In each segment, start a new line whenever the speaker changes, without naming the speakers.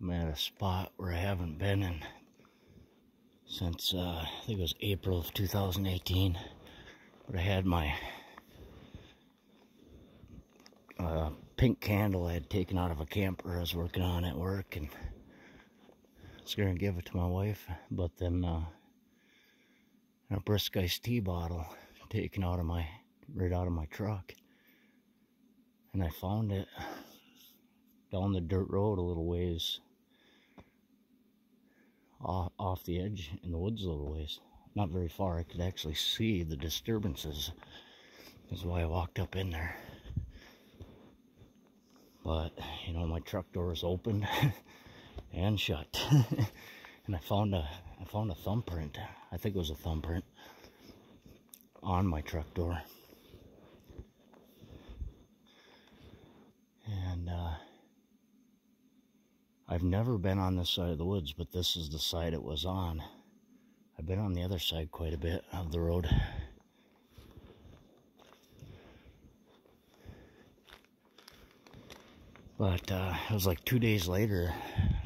I'm at a spot where I haven't been in since I think it was April of 2018. But I had my pink candle I had taken out of a camper I was working on at work, and I was going to give it to my wife, but then a brisk iced tea bottle taken out of right out of my truck, and I found it down the dirt road a little ways, off the edge in the woods a little ways. Not very far. I could actually see the disturbances. That's why I walked up in there. But, you know, my truck door is open and shut. And I found a thumbprint. I think it was a thumbprint on my truck door. And I've never been on this side of the woods, but this is the side it was on. I've been on the other side quite a bit of the road. But it was like 2 days later,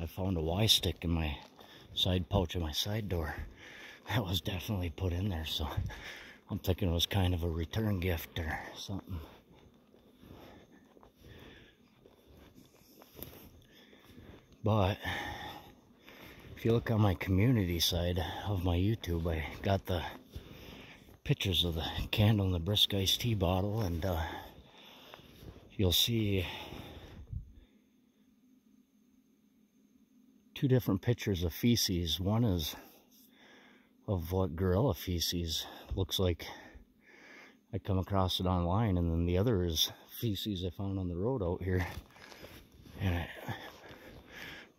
I found a Y stick in my side pouch of my side door. That was definitely put in there, so I'm thinking it was kind of a return gift or something. But if you look on my community side of my YouTube, I got the pictures of the candle and the brisk iced tea bottle, and you'll see two different pictures of feces. One is of what gorilla feces looks like. I come across it online, and then the other is feces I found on the road out here, and it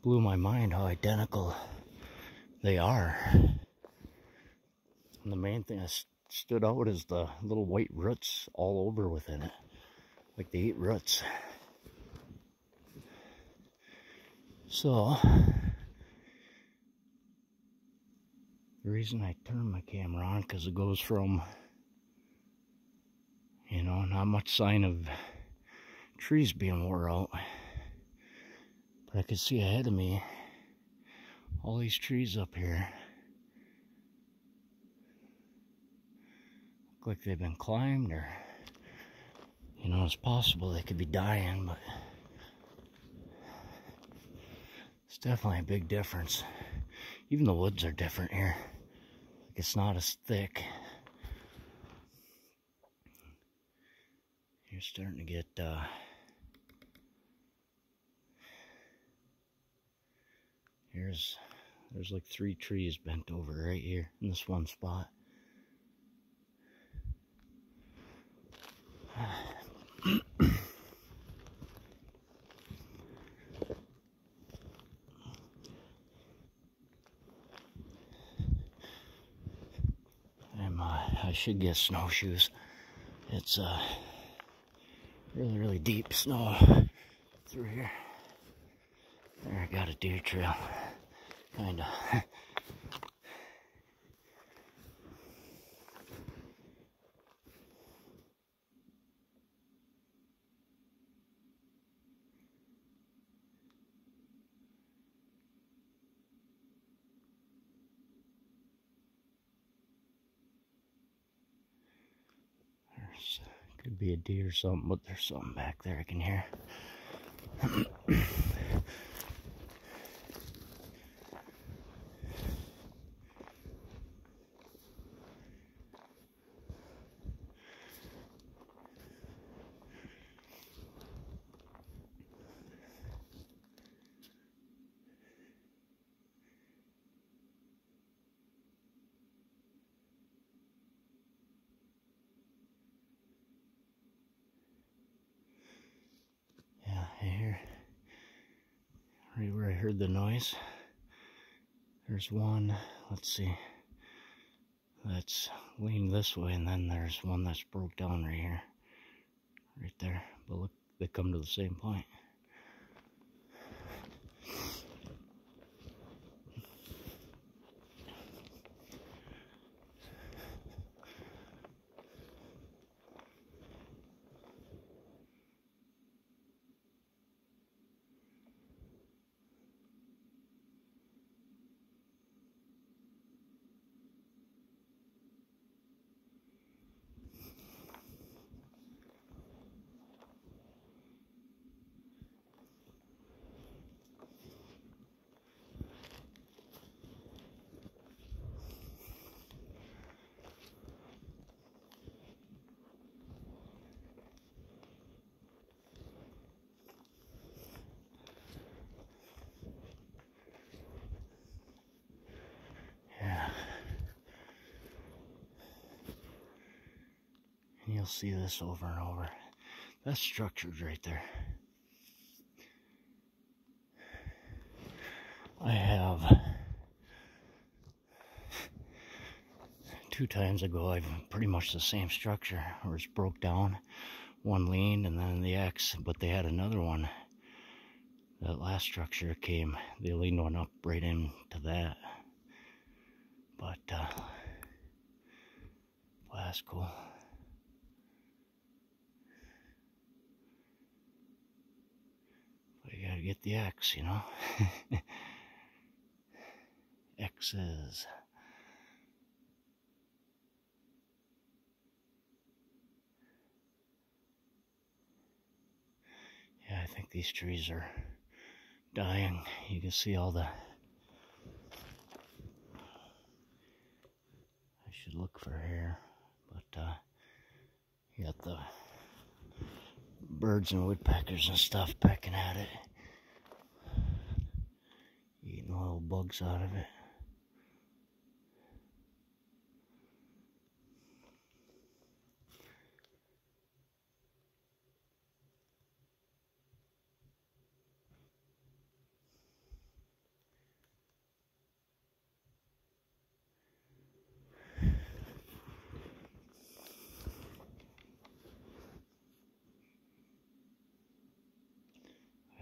blew my mind how identical they are. And the main thing that stood out is the little white roots all over within it, like they eat roots. So the reason I turned my camera on, because it goes from, you know, not much sign of trees being wore out, but I could see ahead of me all these trees up here. Look like they've been climbed, or, you know, it's possible they could be dying, but it's definitely a big difference. Even the woods are different here. Like, it's not as thick. You're starting to get there's like 3 trees bent over right here in this one spot. I should get snowshoes. It's really deep snow through here. There, I got a deer trail, kinda. Could be a deer or something, but there's something back there I can hear. Right where I heard the noise, there's one, let's see, that's leaned this way, and then there's one that's broke down right here, right there. But look, they come to the same point. you'll see this over and over. That's structured right there. I have 2 times ago, I've pretty much the same structure where it's broke down. One leaned and then the X, but they had another one. That last structure came, they leaned one up right into that. But, well, that's cool. But you gotta get the X, you know? X's. Yeah, I think these trees are dying. You can see all the... I should look for hair, but you got the birds and woodpeckers and stuff pecking at it, eating little bugs out of it.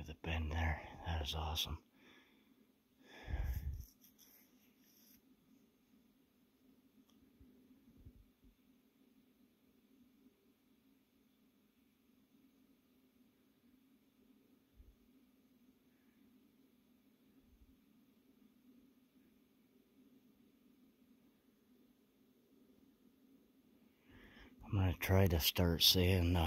The bend there, that is awesome. I'm going to try to start saying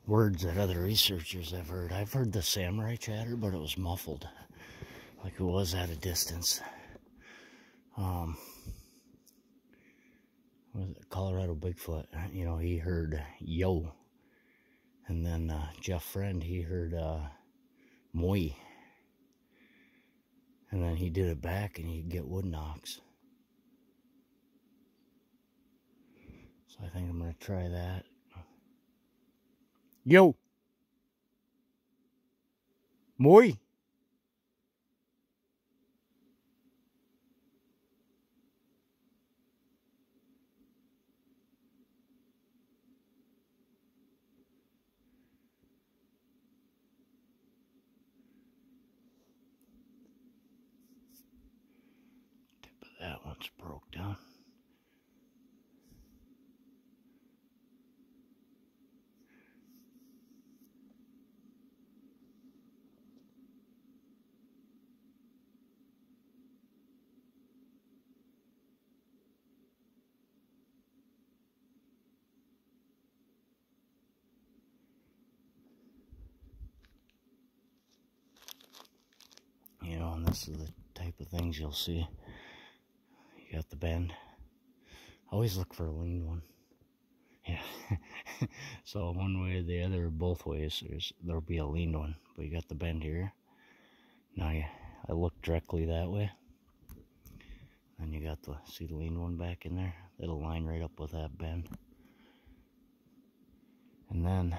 words that other researchers have heard. I've heard the samurai chatter, but it was muffled, like it was at a distance. Was it Colorado Bigfoot? You know, he heard yo, and then Jeff Friend, he heard moi, and then he did it back, and he'd get wood knocks. So I think I'm gonna try that. Yo, moi. Tip of that one's broke down. You know, and this is the type of things you'll see. You got the bend. Always look for a lean one. Yeah. So one way or the other, both ways, there'll be a lean one. But you got the bend here. Now I look directly that way. Then you got the, see the lean one back in there? It'll line right up with that bend. And then,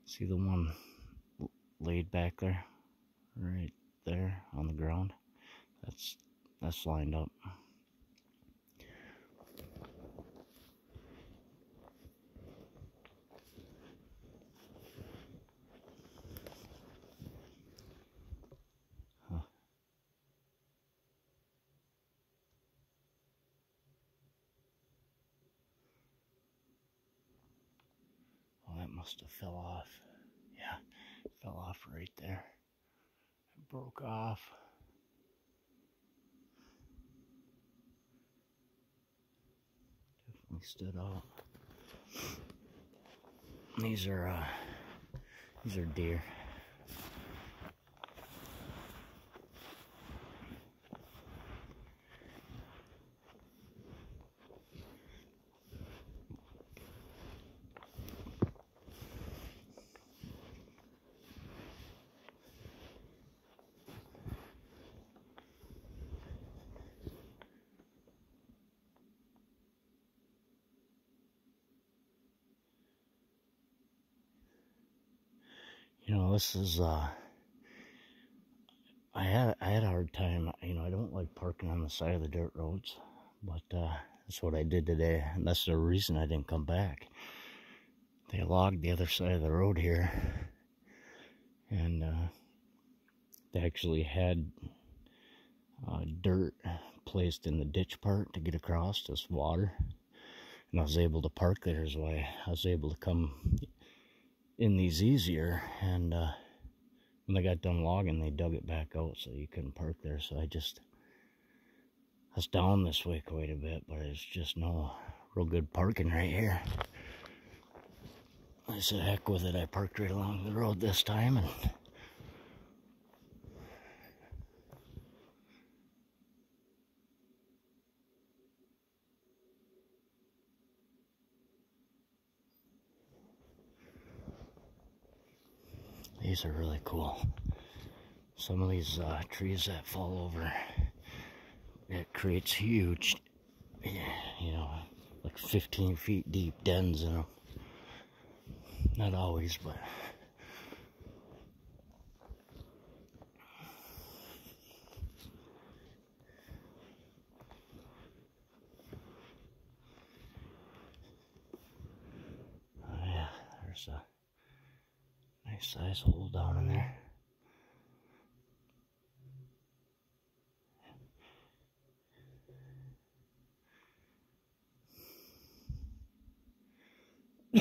see the one laid back there? Right there on the ground? That's lined up. That must have fell off. Yeah, it fell off right there. It broke off. Definitely stood out. These are deer. You know, this is, I had a hard time, you know, I don't like parking on the side of the dirt roads, but that's what I did today, and that's the reason I didn't come back. They logged the other side of the road here, and they actually had dirt placed in the ditch part to get across this water, and I was able to park there, is why I was able to come in these easier. And when they got done logging, they dug it back out so you couldn't park there. So I was down this way quite a bit, but it's just no real good parking right here. I said, heck with it, I parked right along the road this time, and these are really cool. Some of these trees that fall over, it creates huge, you know, like 15 feet deep dens in them. Not always, but oh yeah, there's a nice size hole down in there. I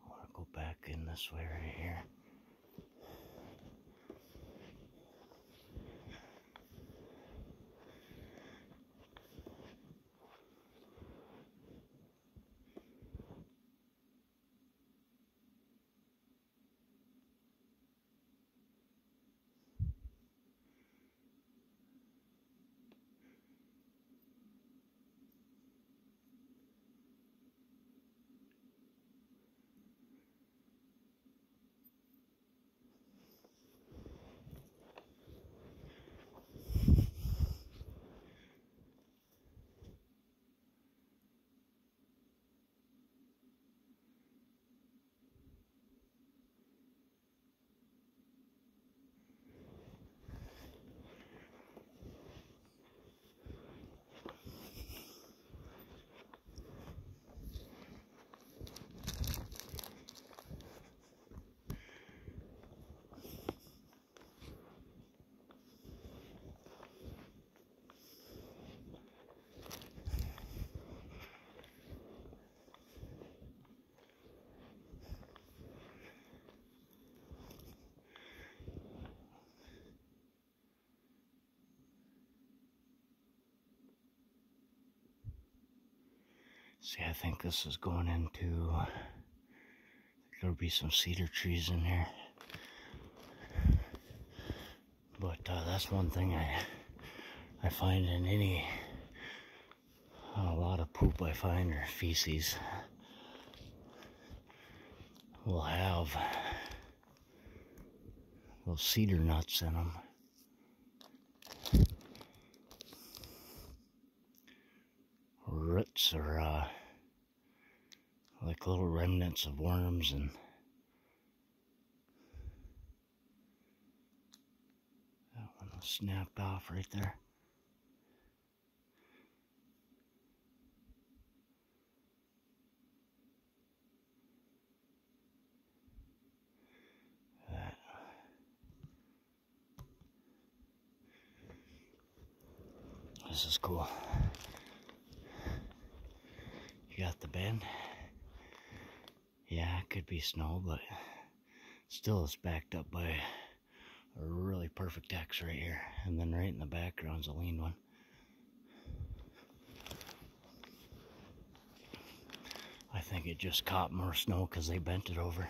want to go back in this way right here. See, I think this is going into, there'll be some cedar trees in here. But that's one thing I find in a lot of poop I find, or feces, will have those cedar nuts in them. Roots, or like little remnants of worms, and that one will snap off right there. This is cool. You got the bend. Yeah, it could be snow, but still it's backed up by a really perfect X right here. And then right in the background's a lean one. I think it just caught more snow because they bent it over.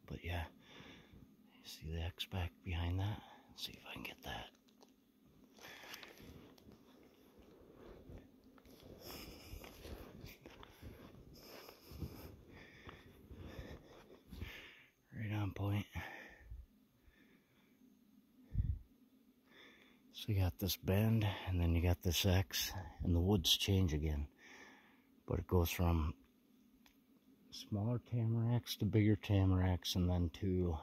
But yeah, you see the X back behind that? Let's see if I can get that. point. So you got this bend, and then you got this X, and the woods change again. But it goes from smaller tamaracks to bigger tamaracks, and then to,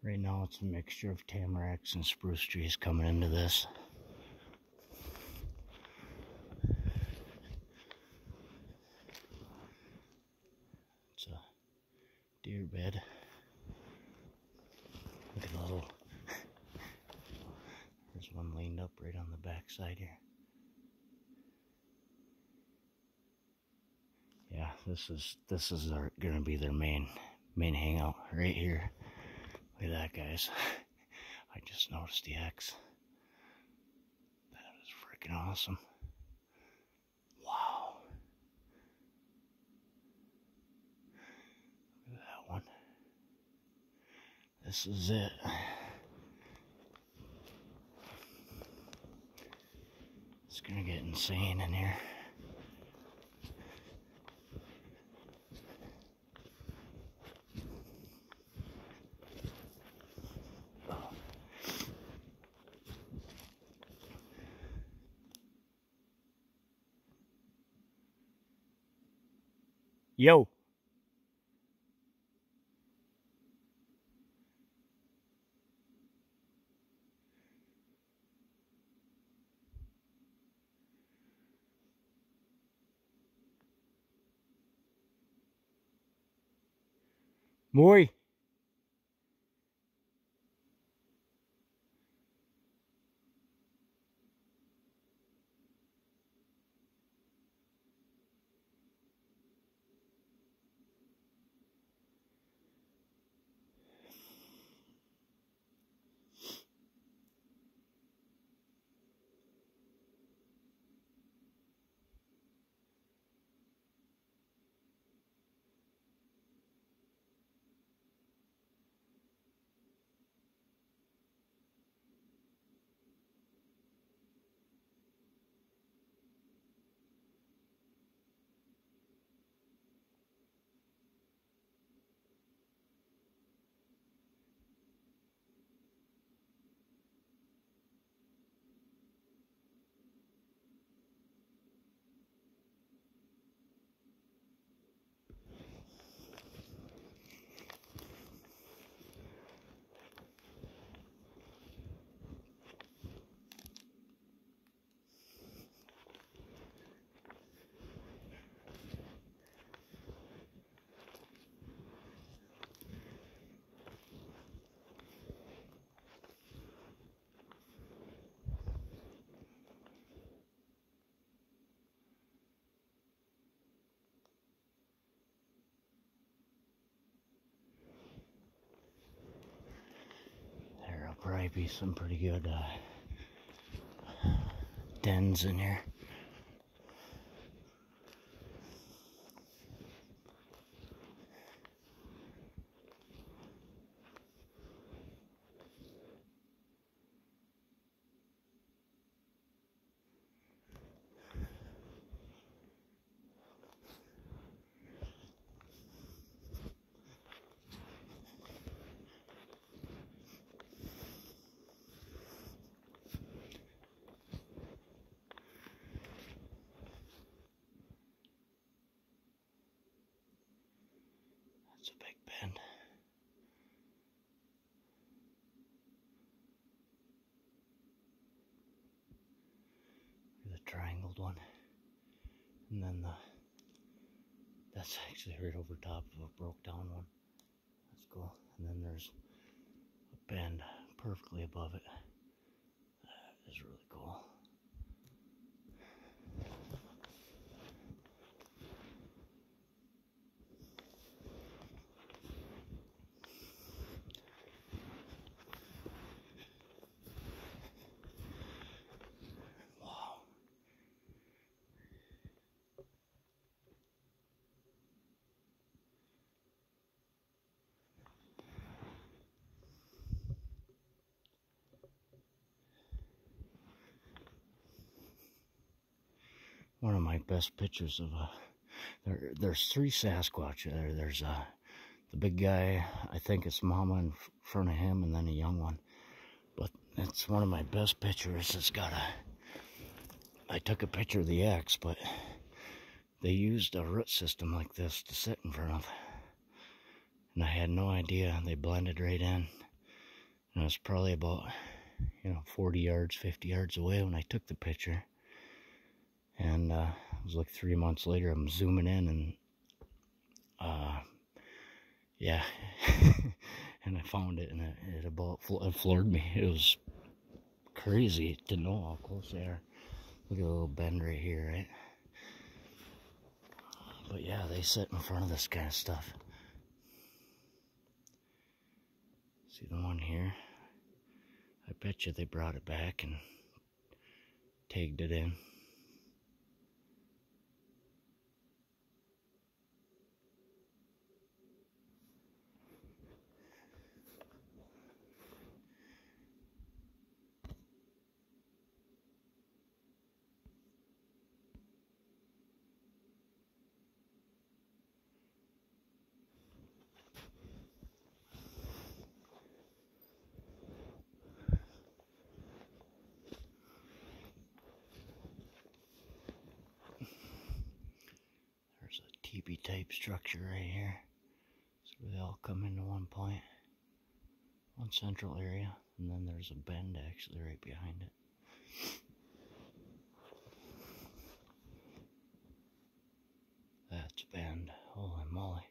right now it's a mixture of tamaracks and spruce trees coming into this. It's a deer bed. Look at the little, there's one leaned up right on the back side here. Yeah, this is gonna be their main hangout right here. Look at that, guys. I just noticed the X. That is freaking awesome. Wow. Look at that one. This is it. It's gonna get insane in here. Yo. Muy. There'll probably be some pretty good dens in here. That's a big bend. The triangled one, and then that's actually right over top of a broke down one. That's cool. And then there's a bend perfectly above it. That is really cool. One of my best pictures of a There's three Sasquatch. There's the big guy, I think it's Mama in front of him, and then a young one. But it's one of my best pictures. It's got I took a picture of the X, but they used a root system like this to sit in front of. And I had no idea. They blended right in. And it was probably about, 40 yards, 50 yards away when I took the picture. And it was like 3 months later, I'm zooming in, and yeah, and I found it, and it floored me. It was crazy to know how close they are. Look at the little bend right here, right? But yeah, they sit in front of this kind of stuff. See the one here? I bet you they brought it back and tagged it in. There's a teepee type structure right here. So they all come into one point, one central area, and then there's a bend actually right behind it. That's bend. Holy moly.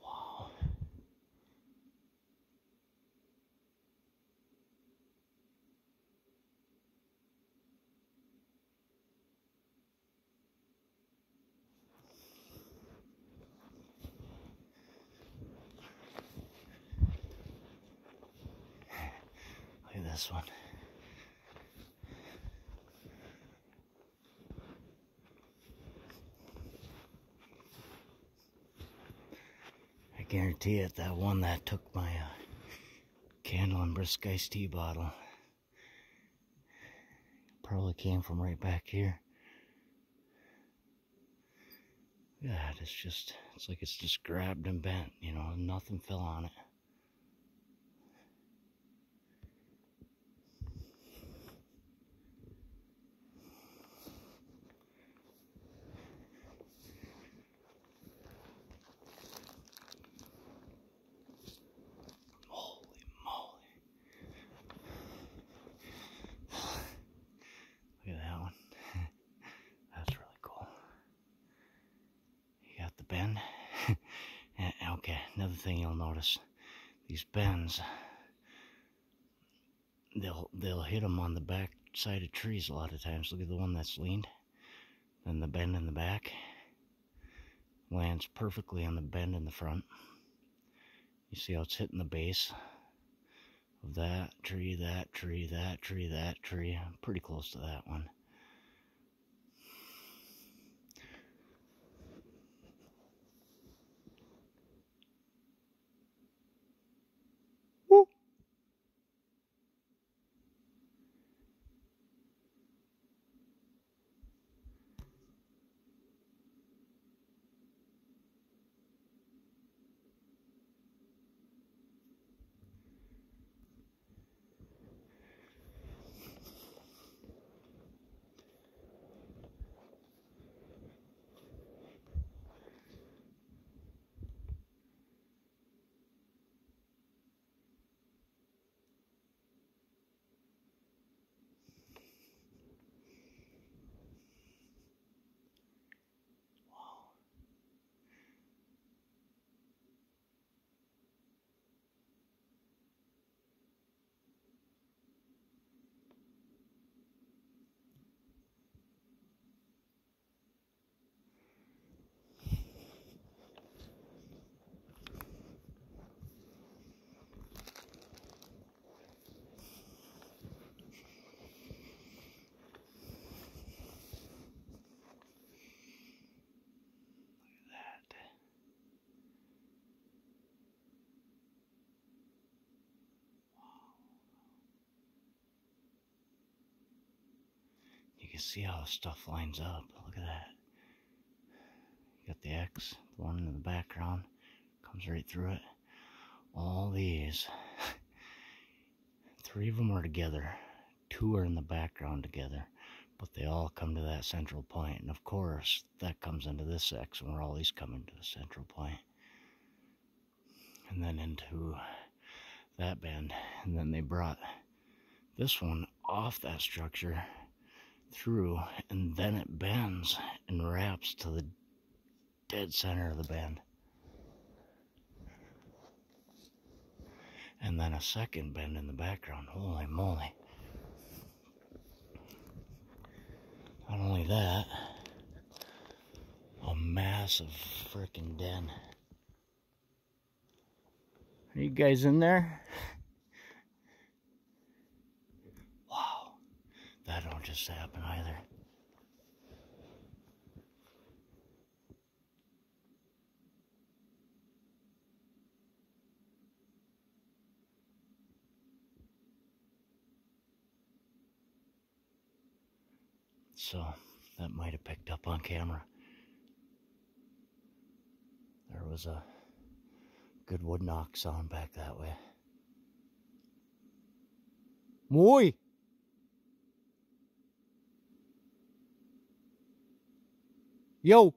Wow. Look at this one. I guarantee it, that one that took my candle and brisk iced tea bottle probably came from right back here. Yeah, it's like it's just grabbed and bent, nothing fell on it. Holy moly. Look at that one. That's really cool. You got the bend. Okay, another thing you'll notice, these bends, they'll hit them on the back side of trees a lot of times. Look at the one that's leaned, and the bend in the back lands perfectly on the bend in the front. You see how it's hitting the base of that tree, that tree, that tree, that tree. I'm pretty close to that one. Woo! you see how stuff lines up. Look at that. You got the X, the one in the background, comes right through it. All these, 3 of them are together, 2 are in the background together, but they all come to that central point. And of course, that comes into this X, and where all these come into the central point. And then into that bend. And then they brought this one off that structure through, and then it bends and wraps to the dead center of the bend. And then a second bend in the background. Holy moly. Not only that, a massive freaking den. Are you guys in there? Wow. That don't just happen either. So, that might have picked up on camera. There was a good wood knock sound back that way. Moi! Yo!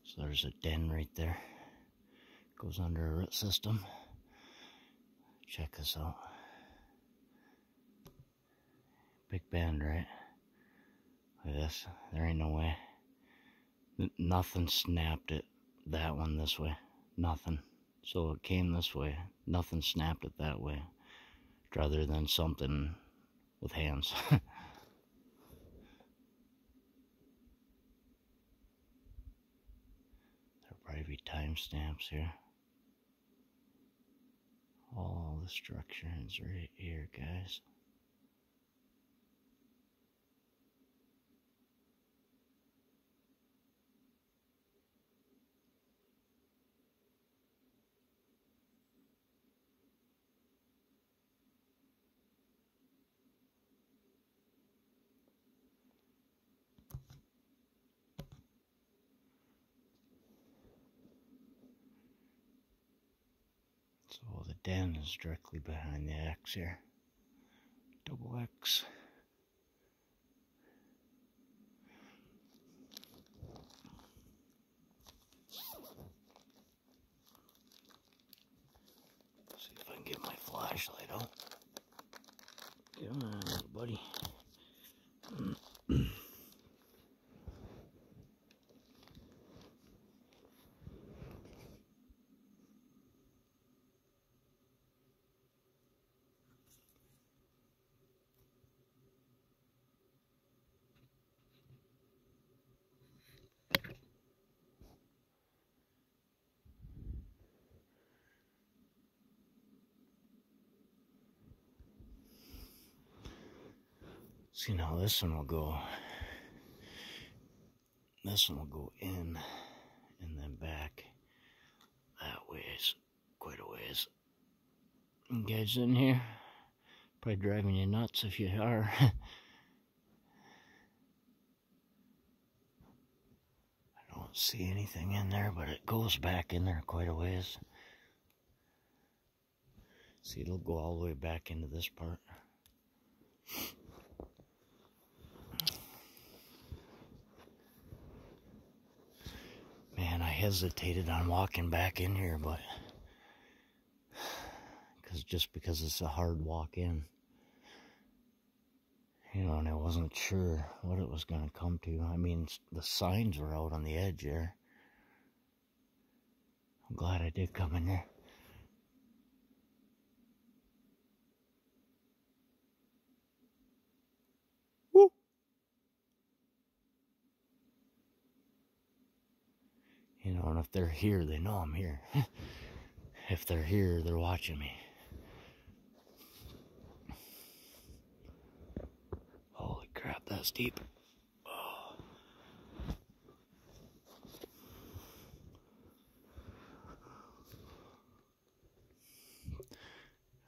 So there's a den right there. Goes under a root system. Check this out. Big bend, right? Like this. There ain't no way. Nothing snapped it. That one this way. Nothing. So it came this way. Nothing snapped it that way. Rather than something with hands. There'll probably be timestamps here. All the structure is right here, guys. So the den is directly behind the X here. Double X. See if I can get my flashlight out. Come on, little buddy. See, now this one will go in and then back that ways, quite a ways. You guys in here? Probably driving you nuts if you are. I don't see anything in there, but it goes back in there quite a ways. See, it'll go all the way back into this part. Man, I hesitated on walking back in here, but because it's a hard walk in. You know, and I wasn't sure what it was going to come to. I mean, the signs were out on the edge there. I'm glad I did come in there. Woo! You know, and if they're here, they know I'm here. If they're here, they're watching me. Holy crap, that's deep. Oh.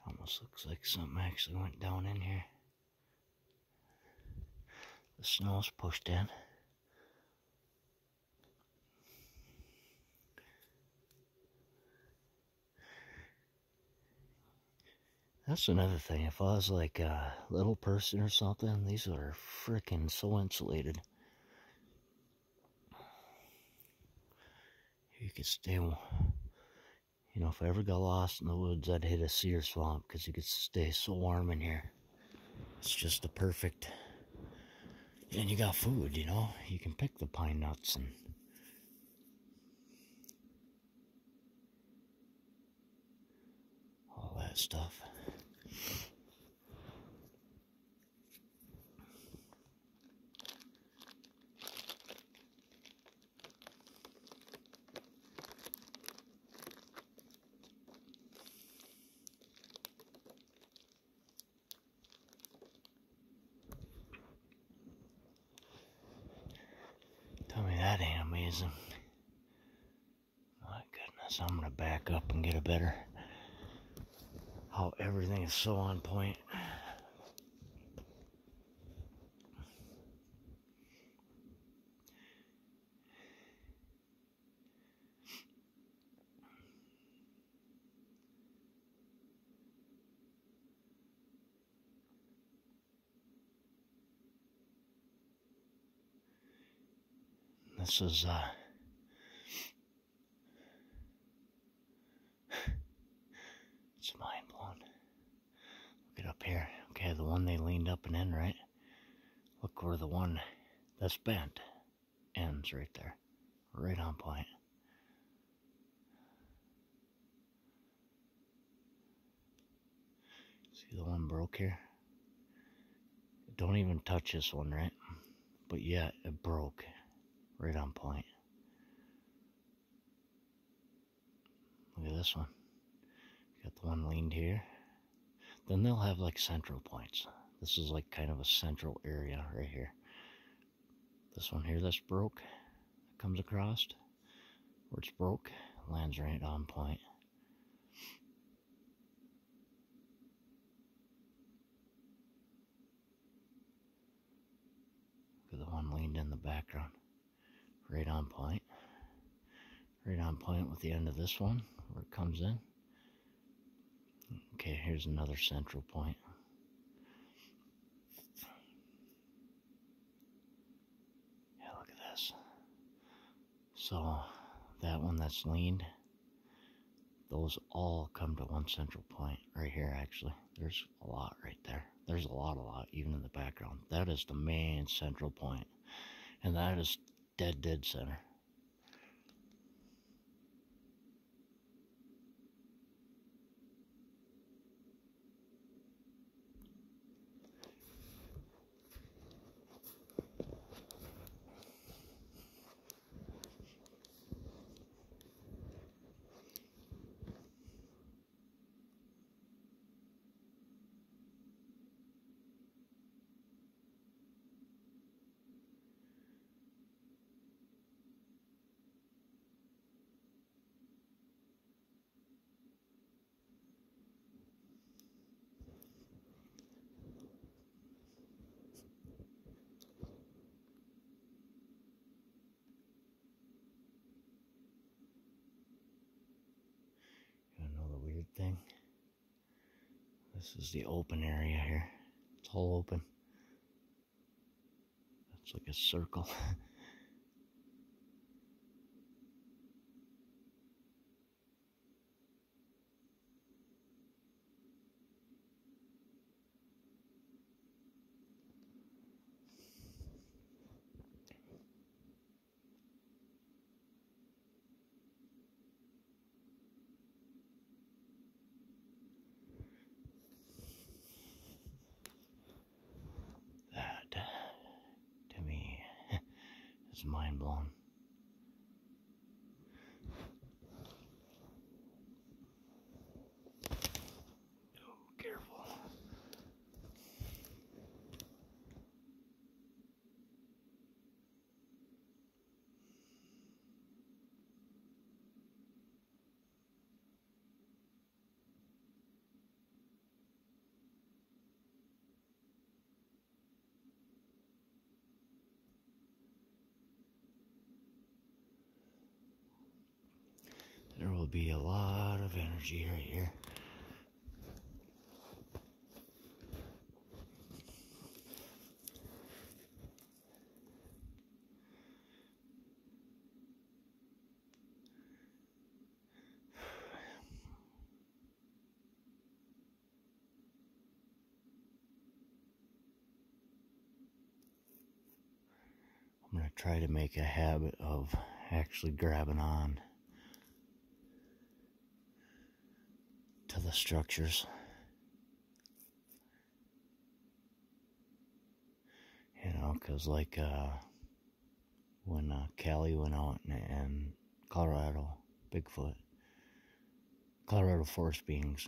Almost looks like something actually went down in here. The snow's pushed in. That's another thing. If I was like a little person or something, these are freaking so insulated. You could stay, you know, if I ever got lost in the woods, I'd hit a cedar swamp because you could stay so warm in here. It's just the perfect. And you got food, you know. You can pick the pine nuts and all that stuff. Tell me that ain't amazing. My goodness, I'm gonna back up and get a better. How everything is so on point. This is it's mind blowing. Look it up here. Okay, the one they leaned up and in, right? Look where the one that's bent ends right there. Right on point. See the one broke here? Don't even touch this one, right? But yeah, it broke. Right on point. Look at this one. Got the one leaned here. Then they'll have like central points. This is like kind of a central area right here. This one here that's broke, comes across, where it's broke, lands right on point. Look at the one leaned in the background. Right on point. Right on point with the end of this one, where it comes in. Okay, here's another central point. Yeah, look at this. So, that one that's leaned, those all come to one central point right here, actually. There's a lot right there. There's a lot, even in the background. That is the main central point. And that is dead center. You know the weird thing? This is the open area here. It's all open. It's like a circle. It's mind blowing. Oh, careful. There will be a lot of energy right here. I'm going to try to make a habit of actually grabbing on to the structures. You know, because like when Callie went out and Colorado, Bigfoot, Colorado forest beings